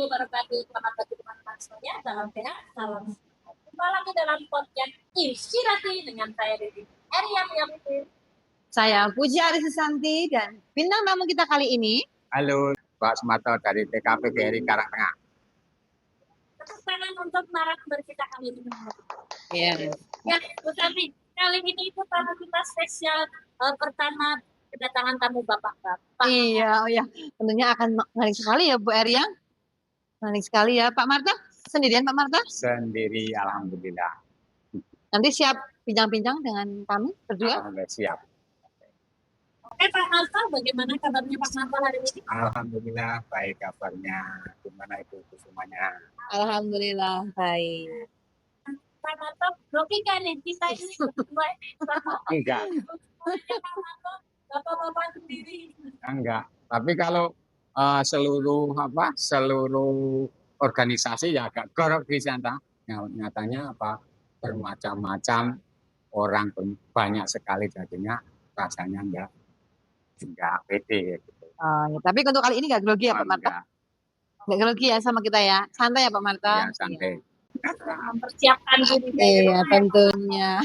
berbagi pengalaman teman semuanya dalam sehat, salam. Jumpa lagi dalam podcast Inspirasi dengan saya Devi Eriam. Saya Puji Arisusanti dan bintang tamu kita kali ini. Halo, Pak Sumarto dari TKP GRI Karangtengah. Tepuk tangan untuk narasumber kita kali ini. Iya. Ya, Bu Santi, kali ini itu tamu kita spesial pertama kedatangan tamu bapak-bapak. Iya, oh ya, tentunya akan menarik sekali ya Bu Eriam. Menarik sekali ya, Pak Marta. Sendirian Pak Marta? Sendiri, alhamdulillah. Nanti siap bincang-bincang dengan kami berdua? Alhamdulillah siap. Oke Pak Marta, bagaimana kabarnya Pak Marta hari ini? Alhamdulillah baik kabarnya. Gimana itu semuanya? Alhamdulillah baik. Pak Marta, grogi kan nih kita ini berdua Enggak. Pak Marta, bapak-bapak sendiri. Enggak. Tapi kalau seluruh organisasi ya agak gorok di sana. Nyatanya bermacam-macam orang banyak sekali jadinya rasanya enggak pede gitu. Ya, tapi untuk kali ini nggak grogi ya Pak Marta? Nggak grogi ya sama kita ya? Santai ya Pak Marta? Ya santai. Mempersiapkan diri. Iya tentunya.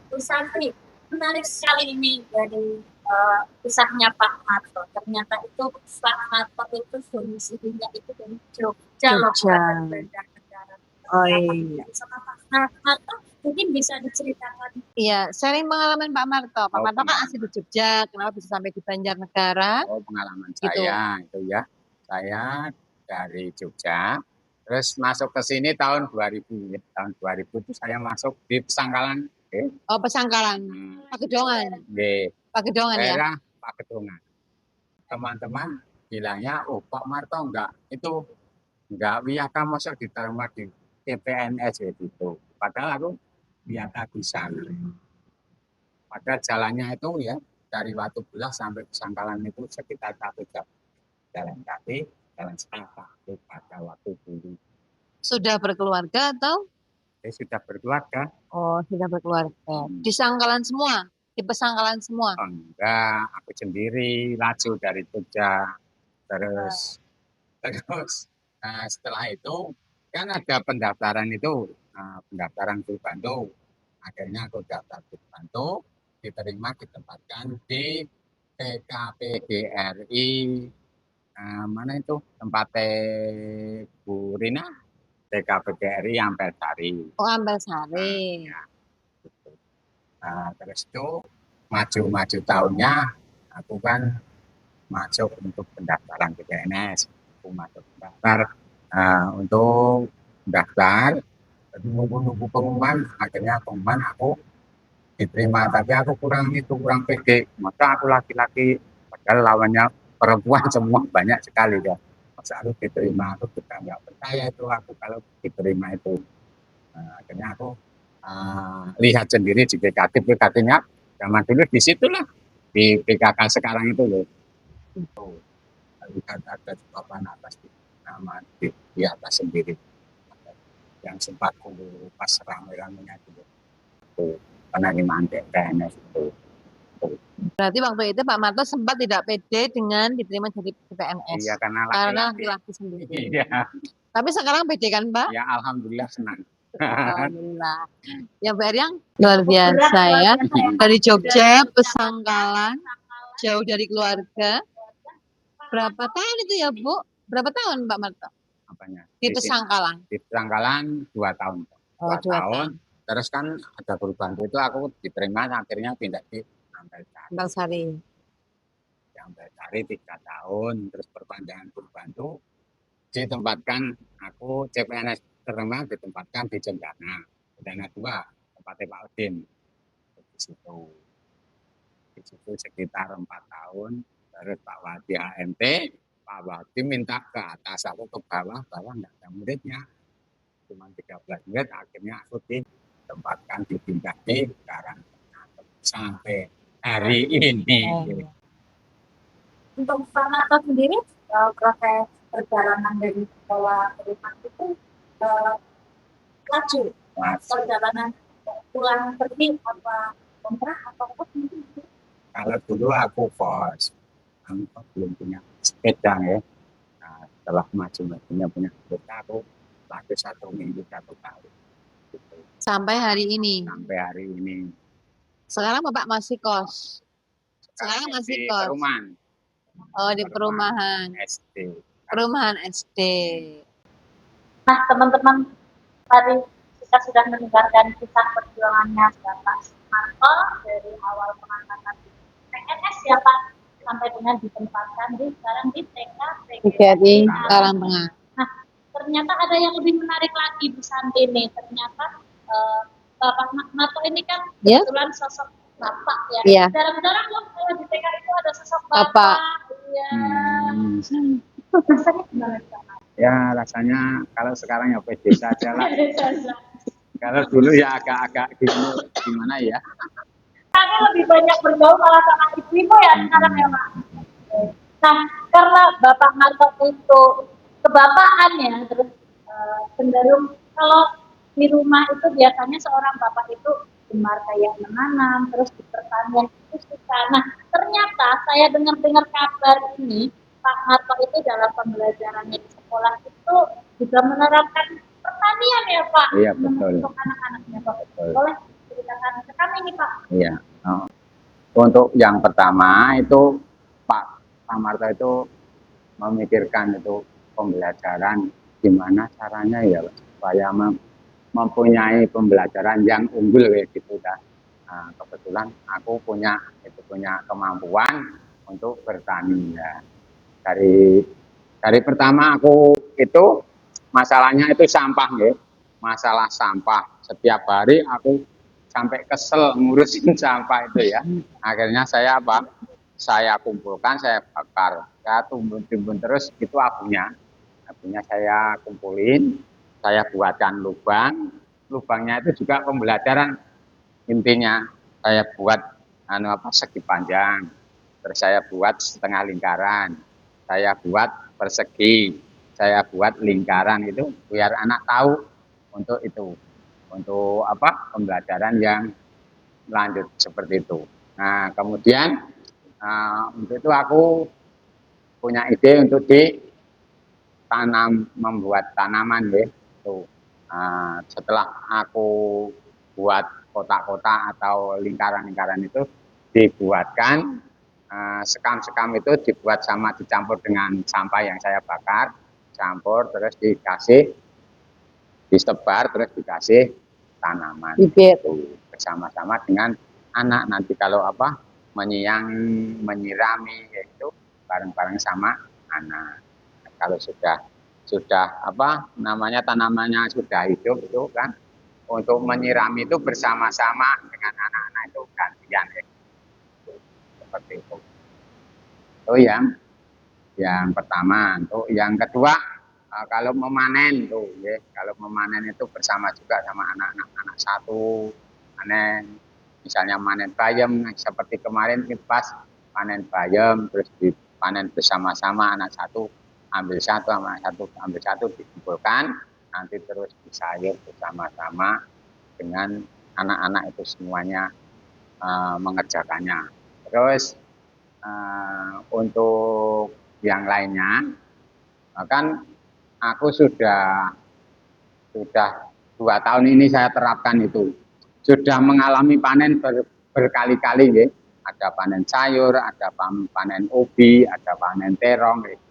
Bu Santi, menarik sekali ini dari kisahnya Pak Marto. Ternyata itu Pak Marto itu domisilinya itu dari Jogja. Oh iya. Sama Pak Marto mungkin bisa diceritakan. Iya, sharing pengalaman Pak Marto. Pak Marto kan asli di Jogja, kenapa bisa sampai di Banjarnegara? Oh, pengalaman Gitu. saya itu ya. Saya dari Jogja, terus masuk ke sini tahun 2000. Tahun 2000 itu saya masuk di Pesangkalan. Oh, Pesangkalan. Pakedongan. Pakedongan ya? Daerah Pakedongan. Teman-teman bilangnya, oh Pak Marto enggak wiyaka masuk diterima di TPNS gitu. Padahal aku wiyaka di sana. Padahal jalannya itu ya dari Watu Belah sampai Pesangkalan itu sekitar 1 jam. Jalan kaki, jalan setapak pada waktu dulu. Sudah berkeluarga atau? Saya sudah berkeluarga. Oh, sudah berkeluarga. Di Sangkalan semua? Di Pesangkalan semua? Oh, enggak, aku sendiri laju dari Jogja. Terus setelah itu kan ada pendaftaran itu, pendaftaran di Bandung. Akhirnya aku daftar di Bandung, diterima ditempatkan di TKP GRI. Mana itu tempatnya Bu Rina? TKP GRI Ampel Sari. Oh, Ampel Sari. Ya, gitu. Terus itu maju tahunnya aku kan masuk untuk pendaftaran ke PNS. Aku masuk pendaftar untuk mendaftar, nunggu pengumuman. Akhirnya pengumuman aku diterima, tapi aku kurang pede. Maka aku laki-laki, padahal lawannya perempuan semua banyak sekali ya. Masa aku diterima, aku juga nggak percaya itu aku kalau diterima itu. Akhirnya aku lihat sendiri di PKK-nya zaman dulu di situlah di PKK sekarang itu loh. Lihat ada papan atas nama di atas sendiri yang sempat pas ramai-ramainya itu penerimaan PNS itu. Berarti waktu itu Pak Marto sempat tidak pede dengan diterima jadi PNS. Iya, karena laki-laki sendiri. Iya. Tapi sekarang pede kan Pak? Ya alhamdulillah senang. Alhamdulillah. Ya Mbak Eriang luar biasa ya. Dari Jogja, Pesangkalan, jauh dari keluarga. Berapa tahun itu ya Bu? Berapa tahun Mbak Marto? Apanya? Di Pesangkalan. Di Pesangkalan 2 tahun. Oh, 2 tahun. Terus kan ada perubahan itu aku diterima akhirnya pindah di Ampel Sari. Ampel Sari 3 tahun, terus perpanjangan perubahan itu ditempatkan aku CPNS terima ditempatkan di Cendana 2 tempatnya Pak Udin di situ sekitar 4 tahun. Terus Pak Wadi AMT, Pak Wadi minta ke atas, aku ke bawah nggak ada muridnya, cuma 13 murid. Akhirnya aku ditempatkan dipindah di Karangtengah sampai hari ini. Untuk Pak Marto sendiri, proses perjalanan dari sekolah ke rumah itu laju. Perjalanan pulang pergi apa kontrak atau apa mungkin? Kalau dulu aku belum punya sepeda ya. setelah maju-majunya punya anggota aku laku 1 minggu 1 kali gitu. Sampai hari ini. Sampai hari ini. Sekarang Bapak masih kos. Sekarang masih di kos. perumahan. Oh, di perumahan. SD. Perumahan SD. Nah, teman-teman, tadi kita sudah mendengarkan kisah perjuangannya Bapak Sumarto dari awal pengangkatan PNS ya Pak, sampai dengan ditempatkan sekarang di TK PGRI Karangtengah. Nah, ternyata ada yang lebih menarik lagi Bu Santi nih. Ternyata Bapak Marto ini kan kebetulan sosok Bapak ya. Iya. Jarang-jarang loh kalau di TK itu ada sosok Bapak. Bapak. Iya. Rasanya gimana Pak? Ya rasanya kalau sekarang ya pede saja lah. Kalau dulu ya agak-agak gimana ya. Kami lebih banyak bergaul malah sama ibu-ibu ya sekarang ya Pak. Nah, karena Bapak Marto itu kebapaan ya, terus cenderung kalau di rumah itu biasanya seorang bapak itu gemar kayak menanam, terus di pertanian itu suka. Nah, ternyata saya dengar-dengar kabar ini Pak Marto itu dalam pembelajarannya di sekolah itu juga menerapkan pertanian ya Pak. Iya betul. Untuk anak-anaknya Pak. Betul. Boleh ceritakan ke kami nih Pak. Iya. Oh. Untuk yang pertama itu Pak Marto itu memikirkan itu pembelajaran gimana caranya ya supaya mempunyai pembelajaran yang unggul kayak gitu dah. Nah, kebetulan aku punya kemampuan untuk bertani ya. Dari pertama aku itu masalahnya itu sampah ya. Masalah sampah. Setiap hari aku sampai kesel ngurusin sampah itu ya. Akhirnya saya saya kumpulkan, saya bakar, saya timbun terus itu abunya saya kumpulin, saya buatkan lubangnya itu juga pembelajaran intinya. Saya buat segi panjang, terus saya buat setengah lingkaran, saya buat persegi, saya buat lingkaran itu biar anak tahu untuk itu, untuk pembelajaran yang lanjut seperti itu. Nah kemudian untuk itu aku punya ide untuk membuat tanaman ya. Setelah aku buat kotak-kotak atau lingkaran-lingkaran itu dibuatkan sekam-sekam itu dibuat sama dicampur dengan sampah yang saya bakar, campur terus disebar terus dikasih tanaman itu bersama-sama dengan anak nanti kalau menyirami itu bareng-bareng sama anak. Kalau sudah tanamannya sudah hidup itu kan untuk menyirami itu bersama-sama dengan anak-anak itu gantian ya. Seperti itu. Itu yang pertama. Untuk yang kedua kalau memanen tuh ya, kalau memanen itu bersama juga sama anak-anak satu panen. Misalnya manen bayam seperti kemarin pas panen bayam terus dipanen bersama-sama anak satu ambil satu sama satu ambil satu dikumpulkan nanti terus disayur bersama-sama dengan anak-anak itu semuanya mengerjakannya. Terus untuk yang lainnya kan aku sudah 2 tahun ini saya terapkan itu. Sudah mengalami panen berkali-kali ya. Ada panen sayur, ada panen ubi, ada panen terong gitu.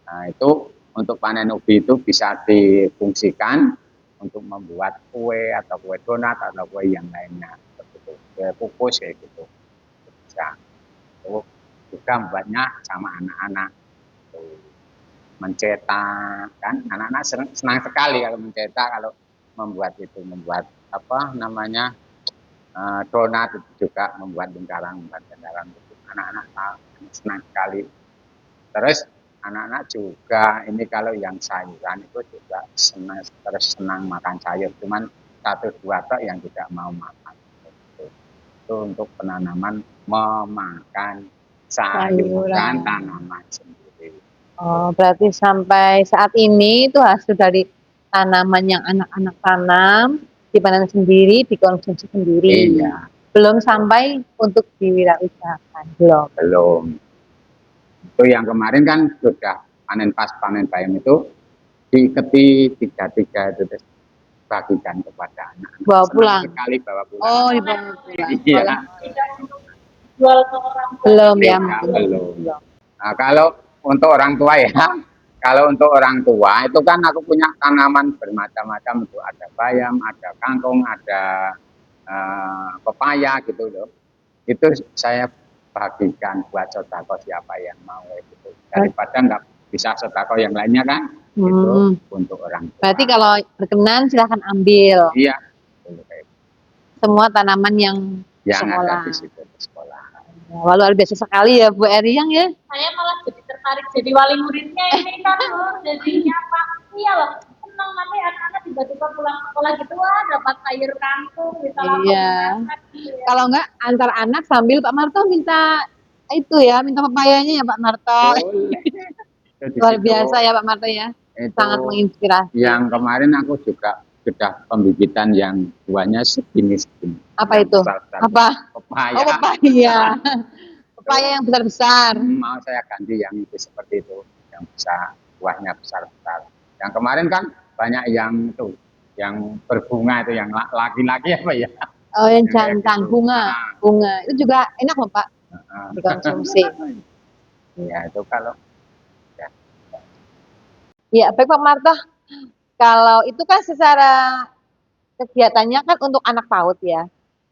Nah, itu untuk panen ubi itu bisa difungsikan untuk membuat kue atau kue donat atau kue yang lainnya seperti kue kukus kayak gitu. Bisa. Itu juga membuatnya sama anak-anak. Mencetak kan anak-anak senang sekali kalau mencetak, kalau membuat donat itu juga membuat lingkaran itu anak-anak senang sekali. Terus anak-anak juga ini kalau yang sayuran itu juga senang makan sayur, cuman 1-2 tok yang tidak mau makan. Itu untuk penanaman memakan sayuran tanaman sendiri. Oh, berarti sampai saat ini itu hasil dari tanaman yang anak-anak tanam, dipanen sendiri, dikonsumsi sendiri. Iya. Belum sampai untuk diwirausahakan, belum. Itu yang kemarin kan sudah pas panen bayam itu diiketi tiga itu terus bagikan kepada anak. Bawa Senang pulang. sekali bawa pulang. Oh, dibawa pulang. Iya. Tidak untuk jual ke orang tua. Belum ya, Tidak, mungkin. belum. Nah, kalau untuk orang tua ya, kalau untuk orang tua itu kan aku punya tanaman bermacam-macam itu ada bayam, ada kangkung, ada pepaya gitu loh. Itu saya bagikan buat sodako siapa yang mau gitu. Daripada nggak bisa sodako yang lainnya kan, itu untuk orang tua. Berarti kalau berkenan silahkan ambil Iya. semua tanaman yang Ada sekolah. di situ di sekolah. Wah, luar biasa sekali ya Bu Eriang ya. Saya malah jadi tertarik jadi wali muridnya ini kan loh. Jadinya Pak, iya loh. Senang nanti anak-anak tiba-tiba pulang sekolah gitu, wah dapat sayur kangkung, bisa langsung Iya. masak gitu ya. Kalau enggak antar anak sambil Pak Marto minta itu ya, minta pepayanya ya Pak Marto. Boleh. Itu di Luar situ. biasa ya Pak Marto ya. Itu Sangat menginspirasi. yang kemarin aku juga sudah pembibitan yang buahnya sejenis ini. Apa Yang itu? besar-besar. Apa? Pepaya. Oh, pepaya. Pepaya yang besar-besar. Mau saya ganti yang itu seperti itu, yang bisa buahnya besar-besar. Yang kemarin kan banyak yang itu, yang berbunga itu, yang laki-laki apa ya? Oh, yang Yang kayak jantan gitu. bunga. Bunga. Itu juga enak loh Pak Nah, dikonsumsi. ya itu kalau Ya, baik Pak Marto. Kalau itu kan secara kegiatannya kan untuk anak PAUD ya.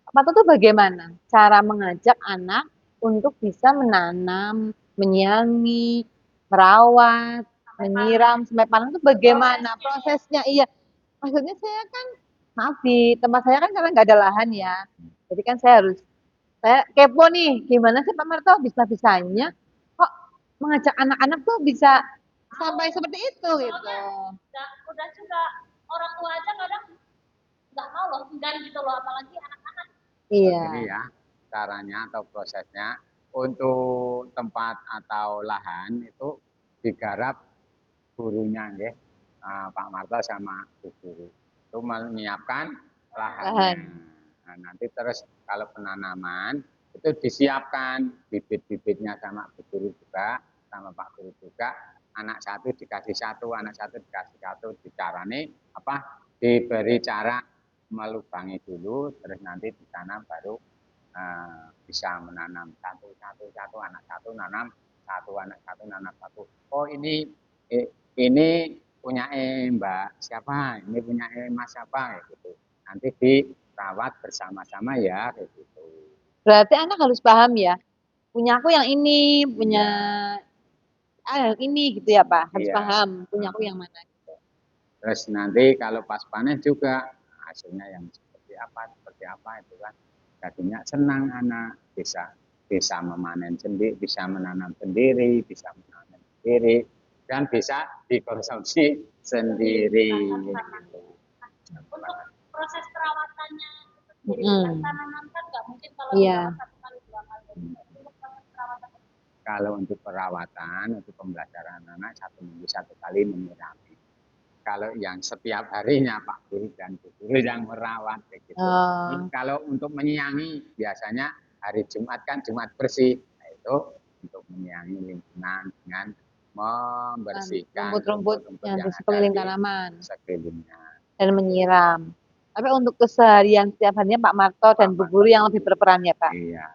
Pak Marto tuh bagaimana cara mengajak anak untuk bisa menanam, menyiangi, merawat, menyiram sampai panen itu bagaimana prosesnya? Iya, maksudnya saya kan maaf di tempat saya kan karena nggak ada lahan ya. Jadi kan saya kepo nih, gimana sih Pak Marto bisa-bisanya kok mengajak anak-anak tuh bisa sampai seperti itu gitu. Udah juga orang tua aja kadang nggak mau loh tinggal gitu loh, apalagi anak-anak. Iya. ini ya caranya atau prosesnya untuk tempat atau lahan itu digarap gurunya ya, Pak Marto sama Bu Guru itu menyiapkan lahannya. Nah, nanti terus kalau penanaman itu disiapkan bibit-bibitnya sama Bu Guru juga, sama Pak Guru juga. Anak satu dikasih satu, anak satu dikasih satu. Dicarane apa? Diberi cara melubangi dulu, terus nanti di sana baru bisa menanam satu anak satu nanam satu anak satu nanam satu. Oh ini punya Mbak siapa? Ini punya Mas siapa? Gitu. Nanti dirawat bersama-sama ya, kayak gitu. Berarti anak harus paham ya. Punya aku yang ini, punya yang ini gitu ya Pak. Harus Iya. paham punya aku yang mana. Terus nanti kalau pas panen juga hasilnya yang seperti apa itu kan. Jadinya senang anak bisa memanen sendiri, bisa menanam sendiri, bisa memanen sendiri, dan bisa dikonsumsi sendiri. Untuk proses perawatannya sendiri, tanaman kan nggak mungkin kalau satu kali dua kali. Untuk proses perawatan. Kalau untuk perawatan, untuk pembelajaran anak 1 minggu 1 kali menyirami. Kalau yang setiap harinya Pak Guru dan Bu Guru yang merawat begitu. Kalau untuk menyiangi biasanya hari Jumat kan Jumat bersih. Nah, itu untuk menyiangi lingkungan dengan membersihkan rumput-rumput yang di sekeliling tanaman. Sekelilingnya. Dan menyiram. Tapi untuk keseharian setiap harinya Pak Marto dan Bu Guru yang lebih berperan ya Pak? Iya.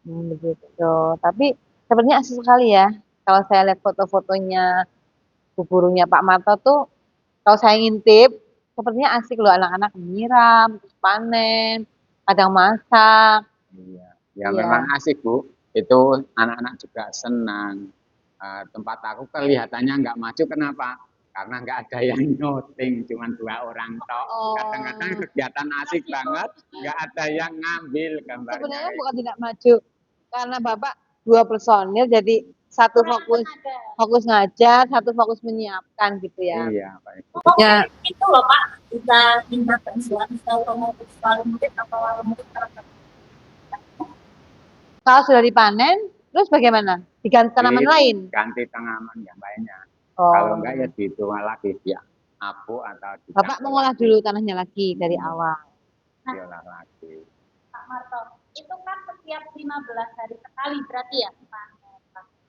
Begitu. Tapi sepertinya asik sekali ya. Kalau saya lihat foto-fotonya Bu Gurunya Pak Marto tuh, kalau saya ngintip, sepertinya asik loh anak-anak menyiram, terus panen, kadang masak. Iya. Ya memang asik Bu. Itu anak-anak juga senang. Tempat aku kelihatannya nggak maju, kenapa? Karena nggak ada yang nyuting, cuma 2 orang tok. Kadang-kadang kegiatan asik banget, nggak ada yang ngambil gambarnya. Sebenarnya bukan tidak maju, karena Bapak 2 personil, jadi satu fokus ngajar, satu fokus menyiapkan gitu ya. Iya, Pak. Ya. Itu loh Pak, bisa minta bantuan kalau mau wali murid atau wali murid tertentu. Kalau sudah dipanen, terus bagaimana? Diganti tanaman lain? Ganti tanaman yang lainnya. Kalau enggak ya dituang lagi dia abu atau Bapak mengolah dulu tanahnya lagi dari awal. Diolah lagi. Pak Marto, itu kan setiap 15 hari sekali berarti ya Pak?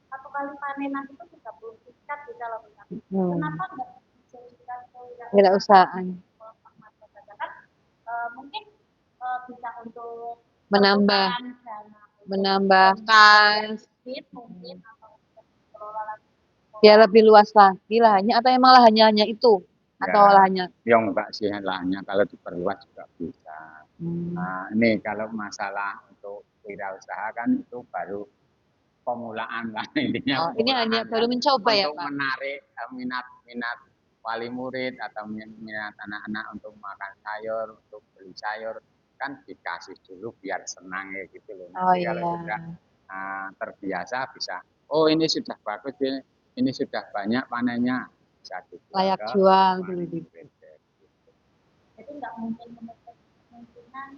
satu kali panenan itu 30 tingkat bisa loh Kak. Hmm. Kenapa nggak dijadikan Wirausahaan. kan mungkin bisa untuk Menambah perputaran dana menambahkan mungkin atau pengelolaan biar lebih luas lagi lahannya atau emang lahannya hanya itu atau Ya, lahannya yang enggak sih lahannya kalau diperluas juga bisa. Nah, ini kalau masalah untuk wirausaha kan itu baru pemulaan lah intinya oh, ini hanya pemulaan baru kan mencoba ya untuk Pak. menarik minat wali murid atau minat anak-anak untuk makan sayur, untuk beli sayur kan dikasih dulu biar senang ya gitu loh. Oh Nanti kalau iya. sudah terbiasa bisa, oh ini sudah bagus ya, ini sudah banyak panennya bisa dijual Layak ke jual wali dulu. murid. jadi nggak mungkin kemungkinan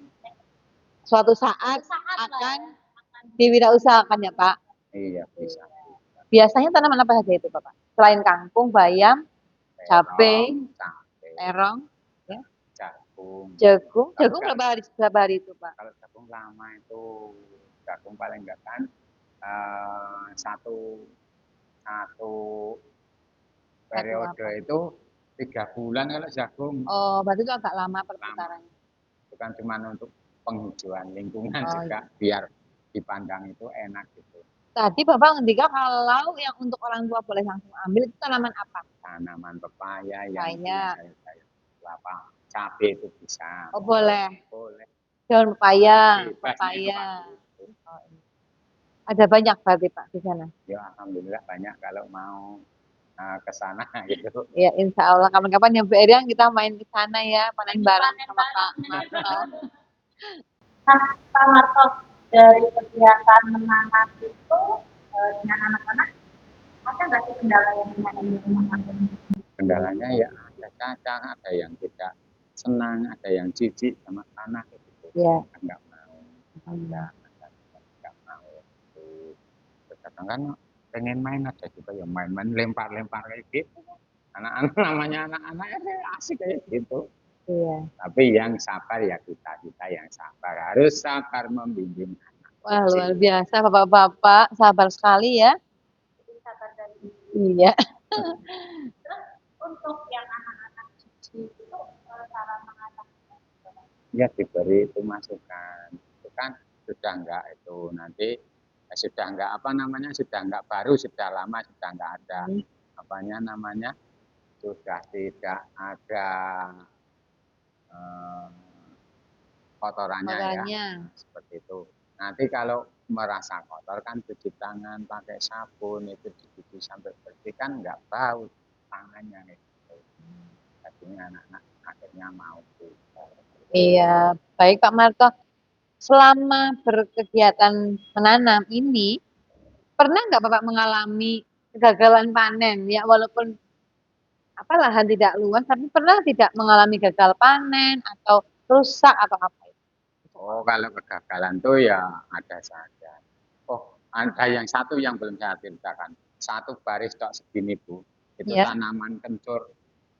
Suatu saat saat lah akan akan diwirausahakan ya Pak. Iya bisa. Biasanya tanaman apa saja itu Bapak? Selain kangkung, bayam, cabai, Terong, cabai, terong, ya, jagung. jagung. Kalau Jagung nggak- berapa hari itu Pak? Kalau jagung lama itu jagung paling enggak kan satu satu periode apa? itu 3 bulan kalau jagung Oh, berarti itu agak lama lama. perputarannya. Bukan cuma untuk penghijauan lingkungan Oh, juga iya. biar dipandang itu enak gitu. Tadi Bapak ngendika kalau yang untuk orang tua boleh langsung ambil itu tanaman apa? Tanaman pepaya yang Pepaya. sayur-sayur apa cabai itu bisa. Oh, boleh. Boleh. Daun pepaya, Bebas pepaya. nikmat itu. Oh, iya. Ada banyak berarti Pak di sana. Ya alhamdulillah banyak kalau mau ke sana gitu. Ya, insya Allah kapan-kapan ya Bu Eriang kita main ke sana ya, panen bareng sama Pak Marto. Nah, Pak Marto, dari kegiatan menanam itu dengan anak-anak ada nggak sih kendala yang dihadapi rumah tangga? Kendalanya ya ada cacat, ada yang tidak senang, ada yang jijik sama tanah gitu. Ya. Nggak mau, ada nggak mau. Gitu. Kadang kan pengen main ada juga yang main-main lempar-lempar kayak gitu. Anak-anak namanya anak-anak ya asik kayak gitu. Iya. Tapi yang sabar ya kita yang sabar harus sabar membimbing anak. Wah, luar biasa Bapak-bapak, sabar sekali ya. Sabar dari Iya. terus untuk yang anak-anak cuci itu cara mengatasi Ya diberi itu masukan. Itu kan sudah enggak itu nanti sudah enggak apa namanya sudah enggak baru sudah lama sudah enggak ada apanya namanya sudah tidak ada eh, kotorannya ya seperti itu. Nanti kalau merasa kotor kan cuci tangan pakai sabun itu dicuci sampai bersih kan enggak bau tangannya itu. Jadinya anak-anak akhirnya mau. Iya, baik Pak Marto. Selama berkegiatan menanam ini, pernah nggak Bapak mengalami kegagalan panen? Ya, walaupun apa lahan tidak luas, tapi pernah tidak mengalami gagal panen atau rusak atau apa itu? Oh, kalau kegagalan tuh ya ada saja. Oh, ada yang satu yang belum saya ceritakan. Satu baris tok segini, Bu. Itu Ya. tanaman kencur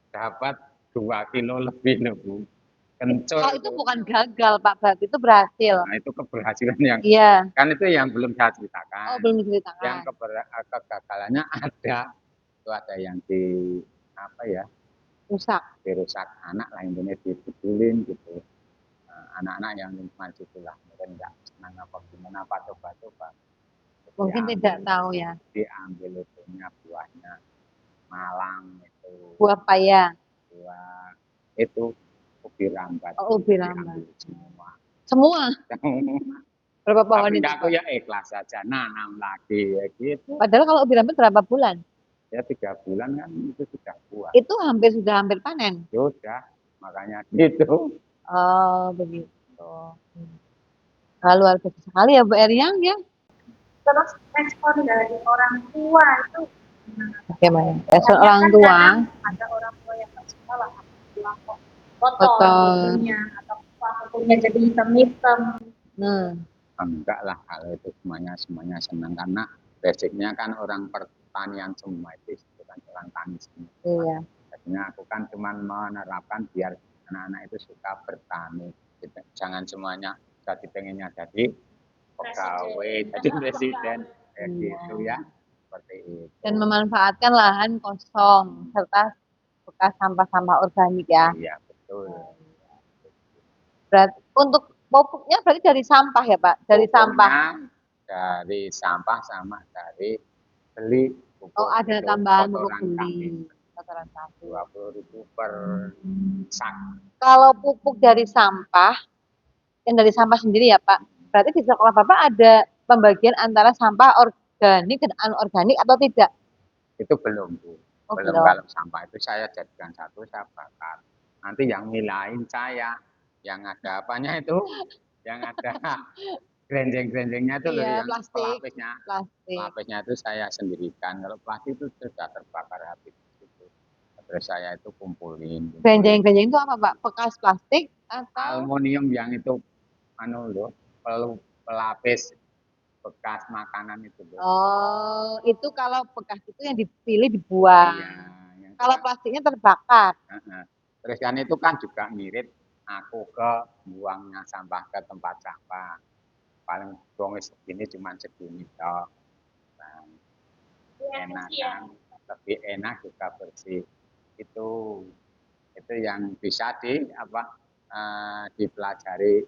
dapat 2 kilo lebih loh, Bu. Kencur Oh, itu bukan gagal, Pak. Berarti itu berhasil. Nah, itu keberhasilan yang Iya. kan itu yang belum saya Oh, ceritakan. belum Yang diceritakan. kegagalannya ada. Itu ada yang di apa ya? Rusak. Dirusak anak lah intinya dibetulin gitu. Anak-anak yang maju itulah mungkin nggak senang apa gimana apa coba-coba Mungkin tidak tahu ya. diambil itunya buahnya malang itu Buah paya. buah itu ubi rambat Oh, ubi rambat. semua Semua. Berapa pohon tapi itu, aku Pak? ya ikhlas saja nanam lagi ya gitu Padahal kalau ubi rambat berapa bulan? ya 3 bulan kan itu sudah buah Itu sudah hampir panen. sudah makanya gitu Oh, begitu. Nah, luar biasa sekali ya Bu Eriang ya. terus respon dari orang tua itu Bagaimana? Respon orang tua. Ada orang tua yang nggak suka lah bilang kok kotor Kotor. bulunya atau kukunya jadi hitam-hitam. enggak lah kalau itu semuanya senang karena basicnya kan orang pertanian semua itu kan orang tani semua. Iya. Jadinya aku kan cuma menerapkan biar anak-anak itu suka bertani. Jangan semuanya jadi pengennya jadi pegawai, jadi presiden kayak gitu ya. seperti itu. Dan memanfaatkan lahan kosong serta bekas sampah-sampah organik ya. Iya, betul. Berarti untuk pupuknya berarti dari sampah ya Pak? Dari sampah. Pupuknya dari sampah sama dari beli pupuk. Oh ada itu tambahan pupuk kotoran kambing. beli. Kotoran kambing. 20.000 per sak. Kalau pupuk dari sampah, yang dari sampah sendiri ya Pak, berarti di sekolah Bapak ada pembagian antara sampah organik dan anorganik atau tidak? Itu belum, Bu. Oh, Belum. belum. Kalau sampah itu saya jadikan satu, saya bakar. Nanti yang milahin saya, yang ada apanya itu, yang ada grenjeng-grenjengnya itu loh, Iya, yang plastik. pelapisnya. Plastik. Pelapisnya itu saya sendirikan. Kalau plastik itu sudah terbakar habis. Terus saya itu kumpulin. Grenjeng-grenjeng itu apa Pak? Bekas plastik atau? Aluminium yang itu anu loh, pelapis bekas makanan itu loh. Oh, itu kalau bekas itu yang dipilih dibuang. Iya, yang Kalau plastiknya terbakar. Terus kan itu kan juga ngirit aku ke buangnya sampah ke tempat sampah. Paling buang segini cuma segini toh. Nah, enak kan, lebih enak juga bersih. Itu yang bisa dipelajari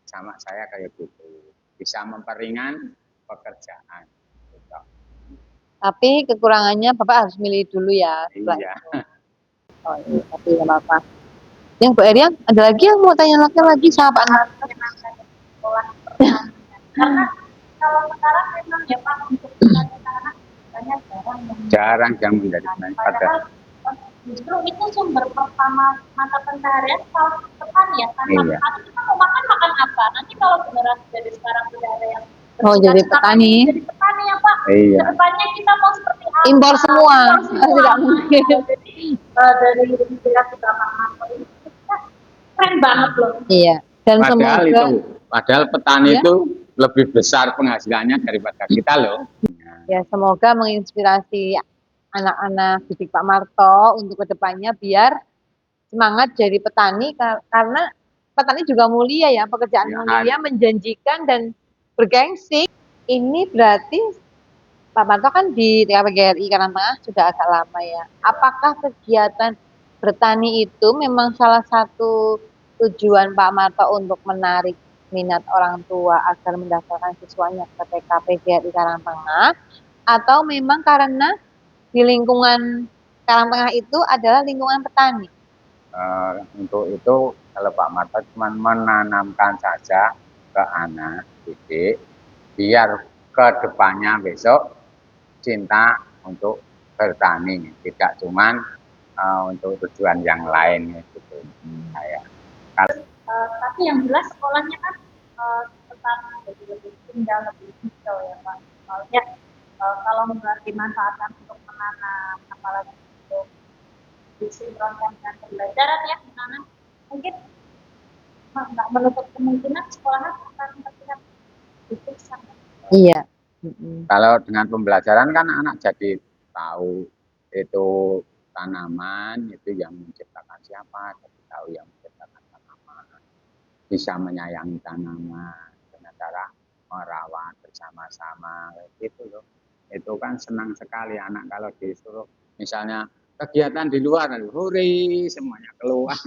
sama saya kayak gitu. Bisa memperingan pekerjaan. Gitu. Tapi kekurangannya Bapak harus milih dulu ya. Iya. Oh iya, tapi nggak apa-apa. Yang Bu Erian, ada lagi yang mau tanya lagi sama Pak Anak? Karena kalau sekarang memang ya Pak untuk anak banyak jarang yang menjadi padahal justru itu sumber pertama mata pencaharian kalau petani ya kan. Iya. Petani kita mau makan apa? Nanti kalau generasi dari sekarang sudah ada yang jadi petani. Jadi petani ya Pak. Iya. Kedepannya kita mau seperti apa? Impor semua. Tidak mungkin. Jadi dari inspirasi Bapak Manto ini keren banget loh. Iya. Dan padahal petani ya? itu lebih besar penghasilannya daripada kita loh. Ya, semoga menginspirasi anak-anak didik Pak Marto untuk kedepannya biar semangat jadi petani karena petani juga mulia ya, pekerjaan Ya, mulia, menjanjikan dan bergengsi. Ini berarti Pak Marto kan di TKPGRI Karangtengah sudah agak lama ya. Apakah kegiatan bertani itu memang salah satu tujuan Pak Marto untuk menarik minat orang tua agar mendaftarkan siswanya ke TKPGRI Karangtengah, atau memang karena di lingkungan Karangtengah itu adalah lingkungan petani? Untuk itu kalau Pak Marto cuma menanamkan saja ke anak didik biar ke depannya besok cinta untuk bertani, tidak cuma untuk tujuan yang lain gitu. Tapi yang jelas sekolahnya kan tetap jadi lebih tinggal, lebih hijau ya Pak. Soalnya kalau nggak dimanfaatkan untuk menanam, apalagi untuk disinkronkan dengan pembelajaran ya, menanam, mungkin nggak menutup kemungkinan sekolah akan terlihat disiksa. Iya. Kalau dengan pembelajaran kan anak jadi tahu itu tanaman itu yang menciptakan siapa, jadi tahu yang menciptakan tanaman, bisa menyayangi tanaman dengan cara merawat bersama-sama gitu loh. Itu kan senang sekali anak kalau disuruh misalnya kegiatan di luar, hore semuanya keluar.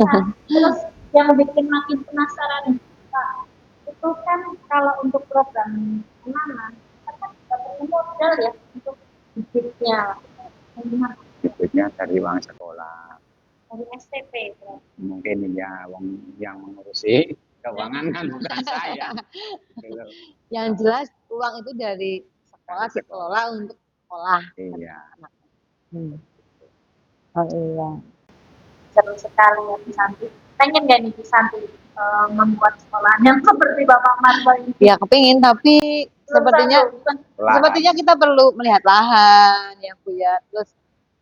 Nah, terus yang bikin makin penasaran Pak, itu kan kalau untuk program menanam kan tidak perlu modal ya untuk bibitnya. Bibitnya dari uang sekolah. Dari STP. Mungkin ya yang mengurusi keuangan kan bukan saya. Yang jelas uang itu dari sekolah dikelola untuk sekolah. Iya. Oh iya. Seru sekali ya Bu Santi. Pengen gak nih Bu Santi membuat sekolahan yang seperti Bapak Marto ini? Ya kepingin, tapi sepertinya kita perlu melihat lahan ya Bu ya. Terus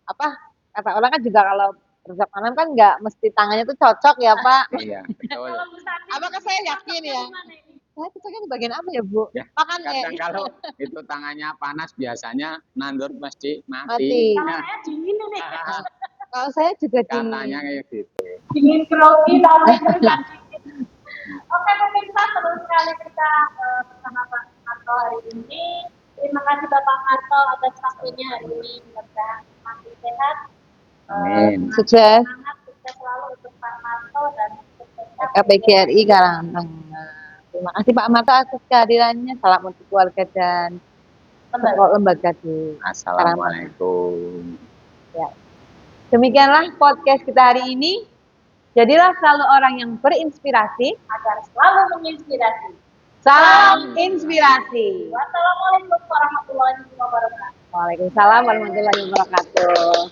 kata orang kan juga kalau bercocok tanam kan nggak mesti tangannya tuh cocok ya Pak. Iya betul. Apakah saya yakin ya? Saya cocoknya di bagian apa ya Bu? Ya, kadang kalau itu tangannya panas biasanya nandur mesti mati. Kalau saya dingin nih. Kalau saya juga dingin. Katanya kayak gitu. Dingin grogi namanya kan dingin. Oke pemirsa, seru sekali kita bersama Pak Marto hari ini. Terima kasih Bapak Marto atas waktunya hari ini. Mudah-mudahan semakin sehat. Amin. Sukses. Semangat, sukses selalu untuk Pak Marto dan sukses KPGRI Karangtengah. Terima kasih Pak Marto atas kehadirannya. Salam untuk keluarga dan lembaga di Karangtengah. Assalamualaikum. Ya. Demikianlah podcast kita hari ini. Jadilah selalu orang yang berinspirasi agar selalu menginspirasi. Salam inspirasi. Wassalamualaikum warahmatullahi wabarakatuh. Waalaikumsalam warahmatullahi wabarakatuh.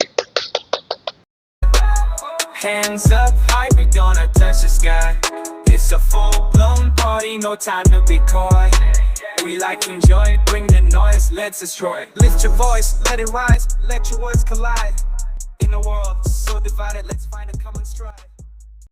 Hands up high, we gonna touch the sky. It's a full-blown party, no time to be coy. We like to enjoy, bring the noise, let's destroy. Lift your voice, let it rise, let your words collide. In a world so divided, let's find